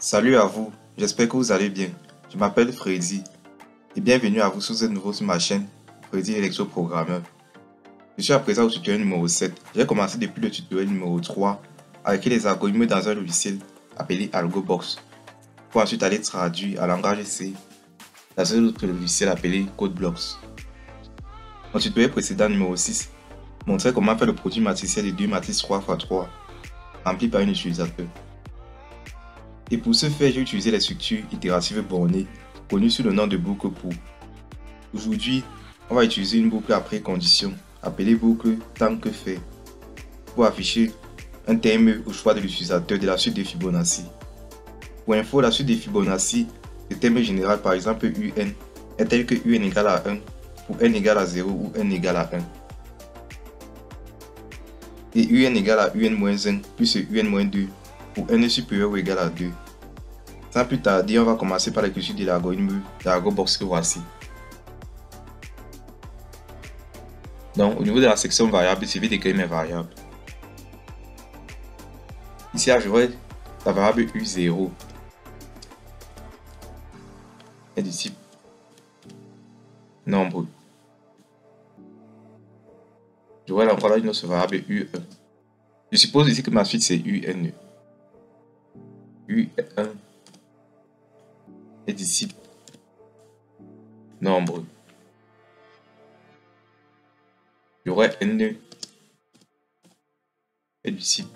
Salut à vous, j'espère que vous allez bien. Je m'appelle Freddy et bienvenue à vous sur cette nouveau sur ma chaîne Freddy Électroprogrammeur. Je suis à présent au tutoriel numéro 7. J'ai commencé depuis le tutoriel numéro 3 avec les algorithmes dans un logiciel appelé AlgoBox pour ensuite aller traduire à langage C dans un autre logiciel appelé CodeBlocks. Mon tutoriel précédent numéro 6 montrait comment faire le produit matriciel de deux matrices 3x3 rempli par un utilisateur. Et pour ce faire, j'ai utilisé les structures itératives bornées, connues sous le nom de boucle pour. Aujourd'hui, on va utiliser une boucle après condition, appelée boucle tant que fait, pour afficher un terme au choix de l'utilisateur de la suite de Fibonacci. Pour info, la suite de Fibonacci, le terme général par exemple UN, est tel que UN égale à 1 pour n égale à 0 ou n égale à 1. Et UN égale à UN-1 plus UN-2 pour n supérieur ou égal à 2. Sans plus tarder, on va commencer par l'écriture de l'algorithme d'AlgoBox que voici. Donc, au niveau de la section variable, je vais décrire mes variables. Ici, j'aurai la variable U0 est du type nombre. J'aurai encore là une autre variable U1. Je suppose ici que ma suite c'est UN. U1 est du type nombre. J'aurai N est du type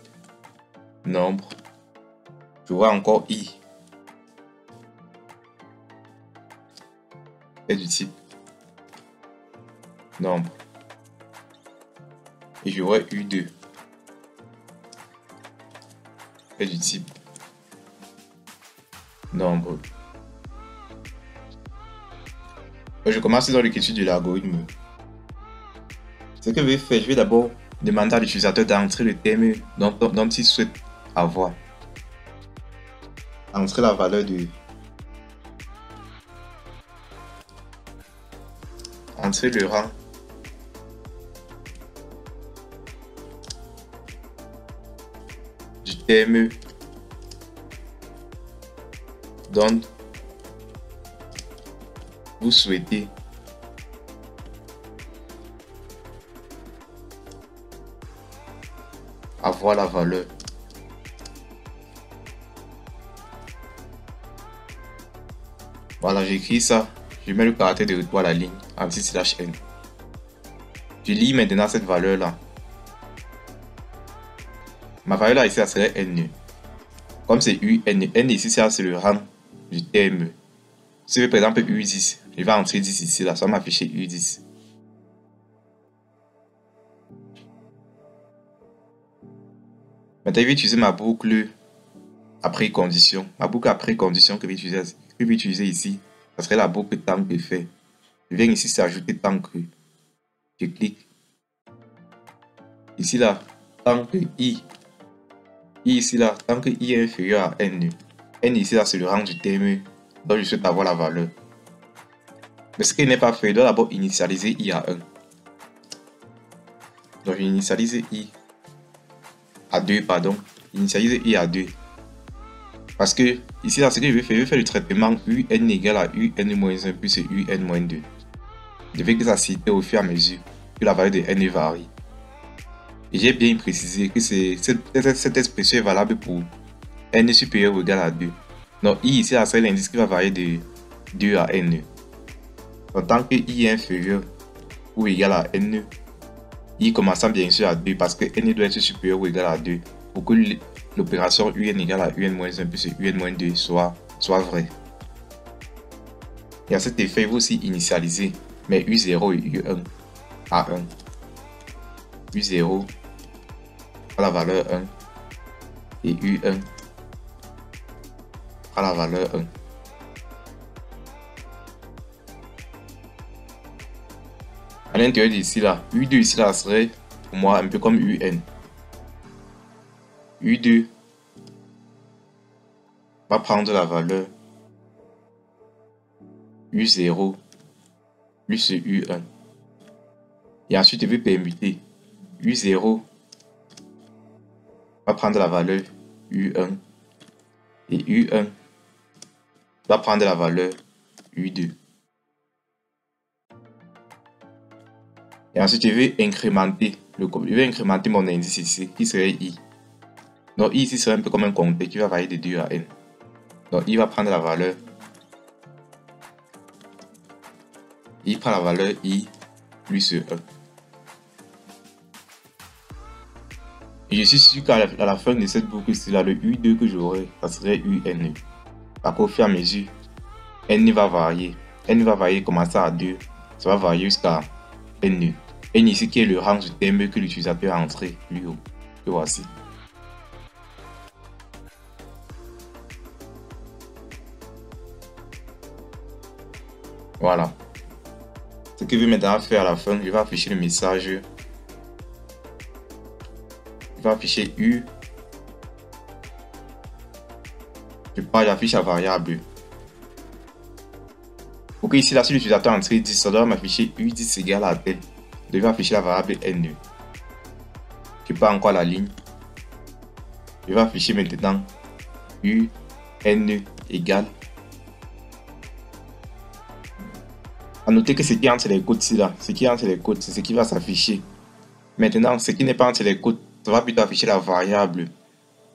nombre. J'aurai encore I est du type nombre. Et j'aurai U2 est du type nombre. Je commence dans l'écriture de l'algorithme. Ce que je vais faire, je vais d'abord demander à l'utilisateur d'entrer le terme dont il souhaite avoir. Entrer la valeur de... Entrer le rang du terme dont vous souhaitez avoir la valeur. Voilà, j'écris ça. Je mets le caractère de retour à la ligne en /n. Je lis maintenant cette valeur là. Ma valeur là ici, ça serait n. Comme c'est UN, n ici, c'est le rang du terme. Si je veux par exemple U10, je vais entrer 10 ici, là, ça va m'afficher U10. Maintenant, je vais utiliser ma boucle après condition. Ma boucle après condition que je vais utiliser ici, ça serait la boucle tant que fait. Je viens ici, c'est ajouter tant que. Je clique. Ici, là, tant que I. I ici, là, tant que I est inférieur à N. N ici, là, c'est le rang du terme dont je souhaite avoir la valeur. Mais ce qui n'est pas fait, je dois d'abord initialiser I à 1. Donc, je vais initialiser I à 2, pardon. Initialiser I à 2. Parce que ici, là, ce que je vais faire le traitement UN égale à UN-1 plus UN-2. Je vais que ça cite au fur et à mesure que la valeur de N varie. Et j'ai bien précisé que cette expression est valable pour N supérieur ou égal à 2. Donc, I ici, c'est l'indice qui va varier de 2 à N. Donc, tant que I est inférieur ou égal à N, I commençant bien sûr à 2 parce que N doit être supérieur ou égal à 2 pour que l'opération UN égale à UN-1 plus UN-2 soit vraie. Et à cet effet, il faut aussi initialiser mais U0 et U1 à 1. U0 à la valeur 1 et U1 à la valeur 1. À l'intérieur d'ici là, U2 ici là serait pour moi un peu comme UN. U2 va prendre la valeur U0 plus U1. Et ensuite, je vais permuter. U0 va prendre la valeur U1 Et U1 va prendre la valeur U2. Et ensuite, je vais incrémenter mon indice ici, qui serait I. Donc, I ici serait un peu comme un compteur qui va varier de 2 à N. Donc, I va prendre la valeur. I prend la valeur I plus 1. Et je suis sûr qu'à la fin de cette boucle, là, le U2 que j'aurai, ça serait UN. Parce qu'au fur et à mesure, N va varier. N va varier, commencer à 2. Ça va varier jusqu'à N. N ici qui est le rang du terme que l'utilisateur a entré plus haut. Que voici. Voilà. Ce que je vais maintenant faire à la fin, je vais afficher le message. Je vais afficher U. J'affiche la variable. Pour que ici, là, si l'utilisateur a entré 10, ça doit m'afficher U10 égale à tel. Je vais afficher la variable N. Je pars encore la ligne. Je vais afficher maintenant UN égale. A noter que ce qui est entre les côtes ici, là, ce qui est entre les côtes, c'est ce qui va s'afficher. Maintenant, ce qui n'est pas entre les côtes, ça va plutôt afficher la variable.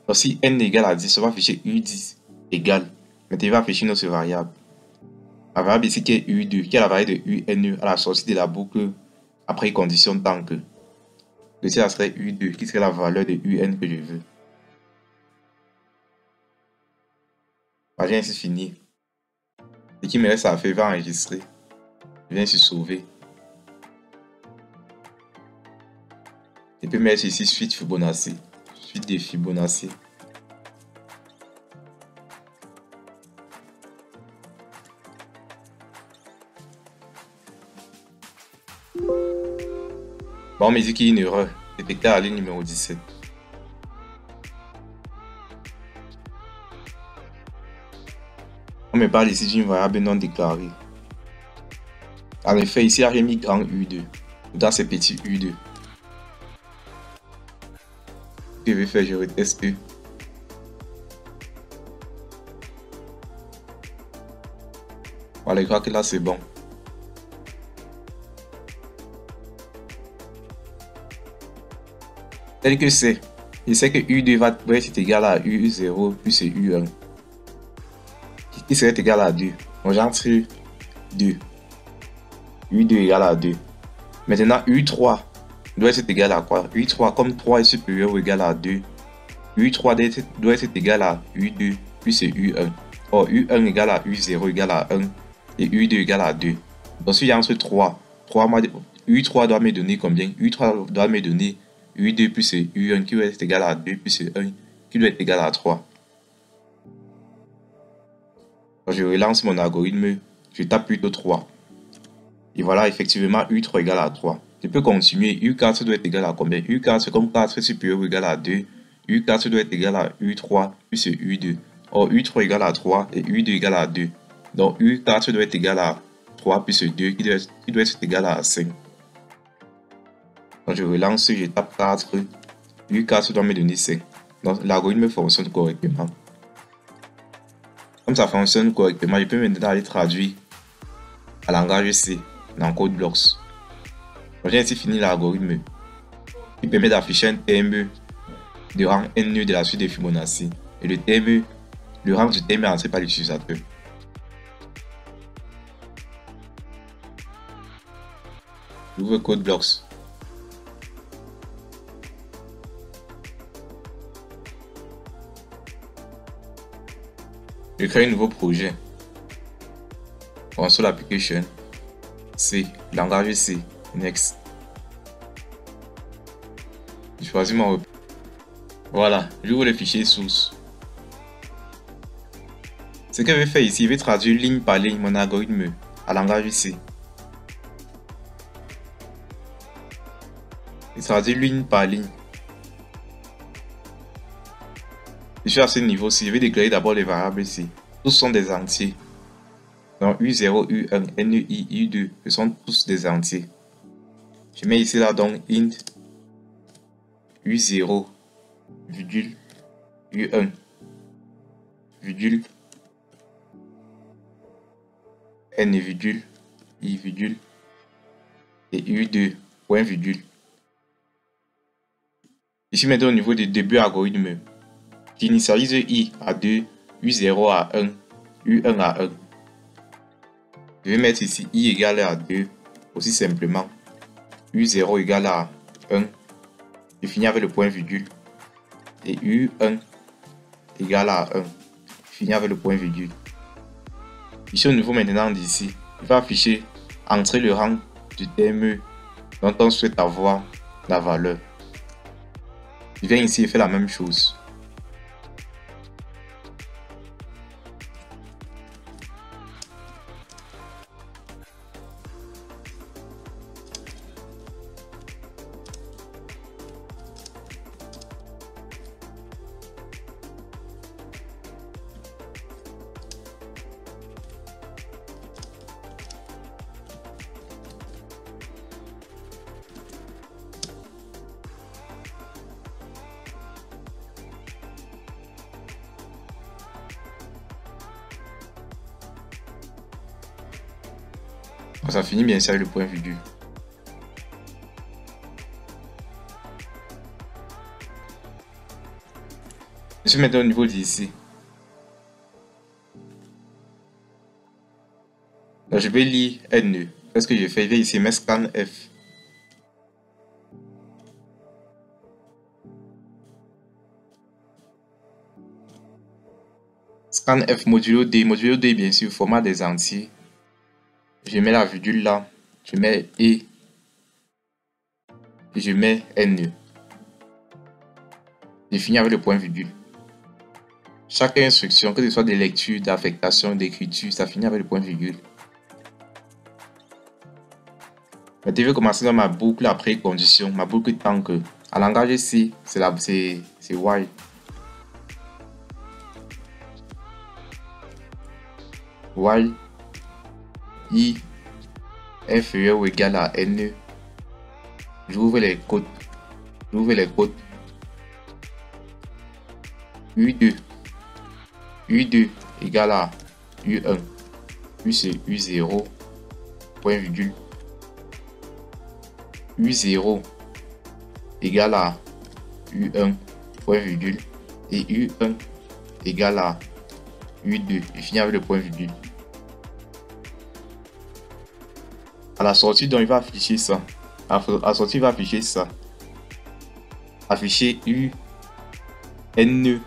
Donc, si N égale à 10, ça va afficher U10 égale. Maintenant, il va afficher notre variable. La variable ici qui est U2, qui est la variable de UN à la sortie de la boucle après condition tant que. Ici, ça serait U2, qui serait la valeur de UN que je veux. J'ai ainsi fini. Ce qui me reste à faire, je vais enregistrer. Je viens sur sauver. Et puis mettre ici suite Fibonacci. Suite de Fibonacci. Bon, on me dit qu'il y a une erreur. Détecté à la ligne numéro 17. On me parle ici d'une variable non déclarée. En effet, ici, j'ai mis grand U2 dans ces petits U2. Ce que je vais faire, je reteste. Voilà, je crois que là, c'est bon. Tel que c'est, je sais que U2 va être égal à U0 plus U1. Qui serait égal à 2. Donc, j'entre 2. U2 égale à 2. Maintenant, U3 doit être égal à quoi? U3, comme 3 est supérieur ou égal à 2, U3 doit être égal à U2 plus U1. Or, U1 égale à U0 égale à 1 et U2 égale à 2. Donc, si j'entre 3, U3 doit me donner combien? U3 doit me donner U2 plus U1 qui doit être égal à 2 plus 1 qui doit être égal à 3. Donc, je relance mon algorithme, je tape plutôt 3. Et voilà, effectivement, U3 égale à 3. Je peux continuer. U4 doit être égal à combien? U4, comme 4 est supérieur ou égal à 2, U4 doit être égal à U3 plus U2. Or, U3 égale à 3 et U2 égale à 2. Donc, U4 doit être égal à 3 plus 2 qui doit être égal à 5. Donc, je relance, je tape 4. U4 doit me donner 5. Donc, l'algorithme fonctionne correctement. Comme ça fonctionne correctement, je peux maintenant aller traduire à langage C dans CodeBlocks. J'ai ainsi fini l'algorithme qui permet d'afficher un terme de rang n de la suite de Fibonacci. Et le rang du terme est entré par l'utilisateur. J'ouvre CodeBlocks. Je crée un nouveau projet. Console Application. C. Langage C. Next. Je choisis mon. Voilà, j'ouvre le fichier source. Ce que je vais faire ici, je vais traduire ligne par ligne mon algorithme à langage C. Je traduis ligne par ligne. Je suis à ce niveau-ci, je vais déclarer d'abord les variables ici. Tous sont des entiers. Donc U0, U1, NI, U2, ce sont tous des entiers. Je mets ici là donc int U0, virgule U1. virgule, N virgule, I virgule, et U2, point virgule. Ici maintenant au niveau du début algorithme, j'initialise I à 2, U0 à 1, U1 à 1. Je vais mettre ici I égale à 2, aussi simplement. U0 égale à 1. Je finis avec le point virgule. Et U1 égale à 1. Je finis avec le point virgule. Ici au niveau maintenant d'ici, il va afficher entrer le rang du terme dont on souhaite avoir la valeur. Je viens ici et fais la même chose. Ça finit bien sûr avec le point virgule. Je suis maintenant au niveau d'ici. Donc je vais lire N. Qu'est-ce que je fais? Je vais ici mettre scan F. Scan F modulo D. Modulo D bien sûr, format des entiers. Je mets la virgule là. Je mets E. Et je mets N. Je finis avec le point virgule. Chaque instruction, que ce soit de lecture, d'affectation, d'écriture, ça finit avec le point virgule. Maintenant, je vais commencer dans ma boucle après condition, ma boucle tant que. En langage C, c'est while. While I inférieur ou égal à N. J'ouvre les côtes. U2. U2 égale à U1. U c'est U0. Point virgule. U0 égale à U1. Point virgule. Et U1 égale à U2. Et finir avec le point virgule. À la sortie, donc, il va afficher ça. À la sortie, il va afficher ça. Afficher U, N.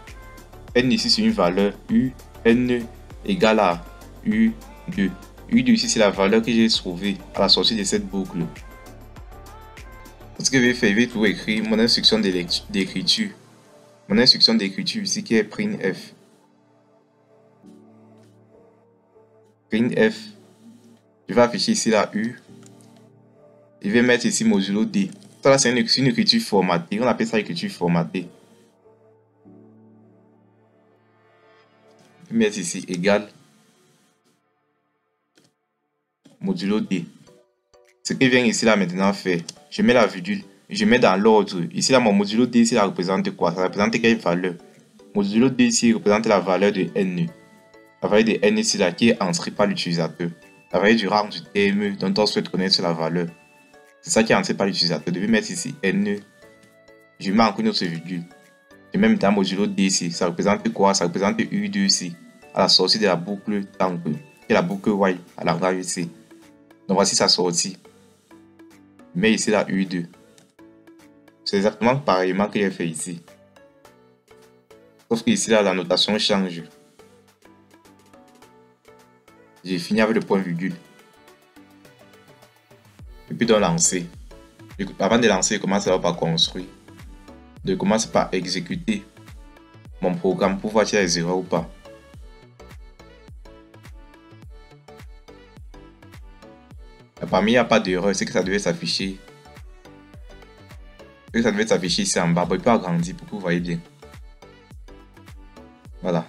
N ici, c'est une valeur. U, N égale à U2. U2 ici, c'est la valeur que j'ai trouvée à la sortie de cette boucle. Ce que je vais faire, je vais tout écrire mon instruction d'écriture. Mon instruction d'écriture ici qui est printf. Printf. Je vais afficher ici la U. Je vais mettre ici modulo D. Ça là, c'est une écriture formatée. On appelle ça écriture formatée. Je vais mettre ici égal modulo D. Ce que je viens ici là maintenant faire, je mets la virgule. Je mets dans l'ordre. Ici là, mon modulo D ici, ça représente quoi? Ça représente quelle valeur? Modulo D ici représente la valeur de N. La valeur de N ici là qui est entrée par l'utilisateur. La valeur du rang du terme dont on souhaite connaître la valeur. C'est ça qui est entré par l'utilisateur. Je vais mettre ici N. Je mets encore une autre virgule. Je mets dans modulo D ici. Ça représente quoi? Ça représente U2 ici. À la sortie de la boucle tank. Et la boucle while à langage ici. Donc voici sa sortie. Je mets ici la U2. C'est exactement pareillement que j'ai fait ici. Sauf que ici là, la notation change. J'ai fini avec le point virgule. Et puis de lancer. Avant de lancer, je commence par construire. Je commence par exécuter mon programme pour voir s'il y a des erreurs ou pas. Et parmi il n'y a pas d'erreur, c'est que ça devait s'afficher. Ça devait s'afficher ici en bas. Bon, il peut agrandir pour que vous voyez bien. Voilà.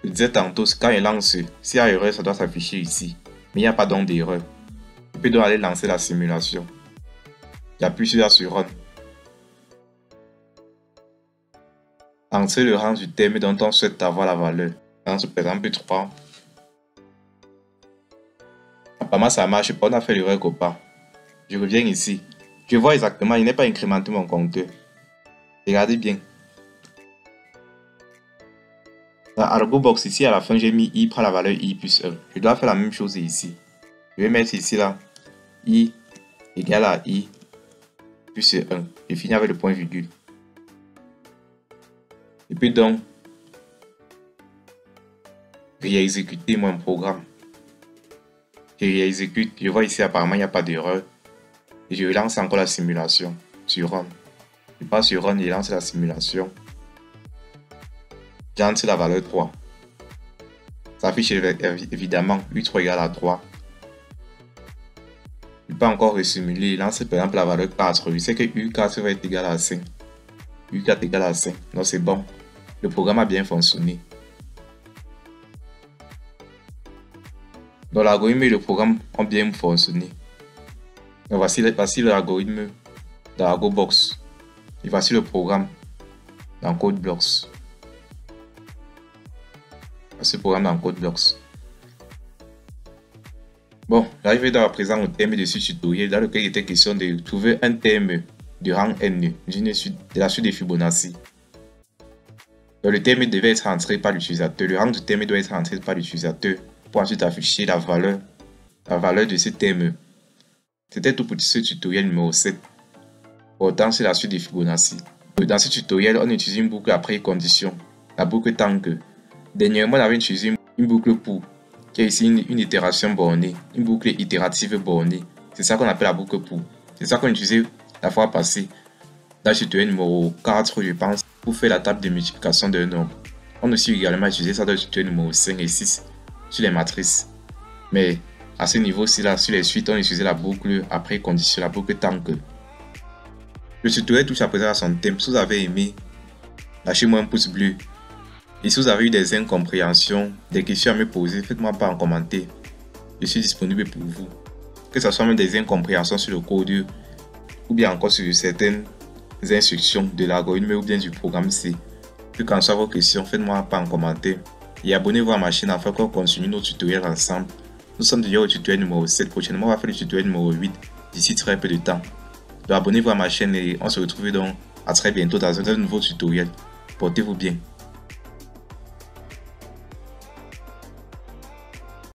Je disais tantôt, quand il lance, s'il y a erreur, ça doit s'afficher ici. Mais il n'y a pas donc d'erreur. Il peut donc aller lancer la simulation. J'appuie sur Run. Entrer le rang du terme dont on souhaite avoir la valeur. Entre par exemple 3. Apparemment ça marche pas, on a fait l'erreur copain. Je reviens ici. Je vois exactement, il n'est pas incrémenté mon compteur. Regardez bien. Dans Argo Box ici à la fin j'ai mis i prend la valeur i plus 1. Je dois faire la même chose ici. Je vais mettre ici là i égale à i plus 1. Je finis avec le point virgule. Et puis donc, réexécuter mon programme. Je réexécute, je vois ici apparemment il n'y a pas d'erreur. Et je relance encore la simulation sur Run. Je passe sur Run et je lance la simulation. J'entre la valeur 3. Ça affiche évidemment U3 égale à 3. Je peux encore resimuler, lancer par exemple la valeur 4. Je sais que U4 va être égal à 5. U4 égale à 5. Donc c'est bon. Le programme a bien fonctionné. Donc l'algorithme et le programme ont bien fonctionné. Donc voici l'algorithme dans ArgoBox. Et voici le programme dans CodeBlocks. Voici le programme dans CodeBlocks. Bon, j'arrive à présent au thème de ce tutoriel dans lequel il était question de trouver un thème de rang n de la suite de Fibonacci. Donc, le thème devait être entré par l'utilisateur. Le rang du thème doit être entré par l'utilisateur pour ensuite afficher la valeur de ce thème. C'était tout pour ce tutoriel numéro 7. Portant sur la suite de Fibonacci. Dans ce tutoriel, on utilise une boucle après condition, la boucle tant que. Dernièrement, on avait utilisé une boucle pour, qui est ici une itération bornée, une boucle itérative bornée. C'est ça qu'on appelle la boucle pour. C'est ça qu'on utilisait la fois passée dans le tutoriel numéro 4, je pense, pour faire la table de multiplication d'un nombre. On a aussi également utilisé ça dans le tutoriel numéro 5 et 6 sur les matrices. Mais à ce niveau-ci, là, sur les suites, on utilisait la boucle après condition, la boucle tant que. Le tutoriel touche à présent à son thème. Si vous avez aimé, lâchez-moi un pouce bleu. Et si vous avez eu des incompréhensions, des questions à me poser, faites-moi part en commentaire. Je suis disponible pour vous. Que ce soit même des incompréhensions sur le code ou bien encore sur certaines instructions de l'algorithme ou bien du programme C. Que qu'en soit vos questions, faites-moi part en commentaire. Et abonnez-vous à ma chaîne afin qu'on continue nos tutoriels ensemble. Nous sommes déjà au tutoriel numéro 7. Prochainement, on va faire le tutoriel numéro 8 d'ici très peu de temps. Donc abonnez-vous à ma chaîne et on se retrouve donc à très bientôt dans un nouveau tutoriel. Portez-vous bien.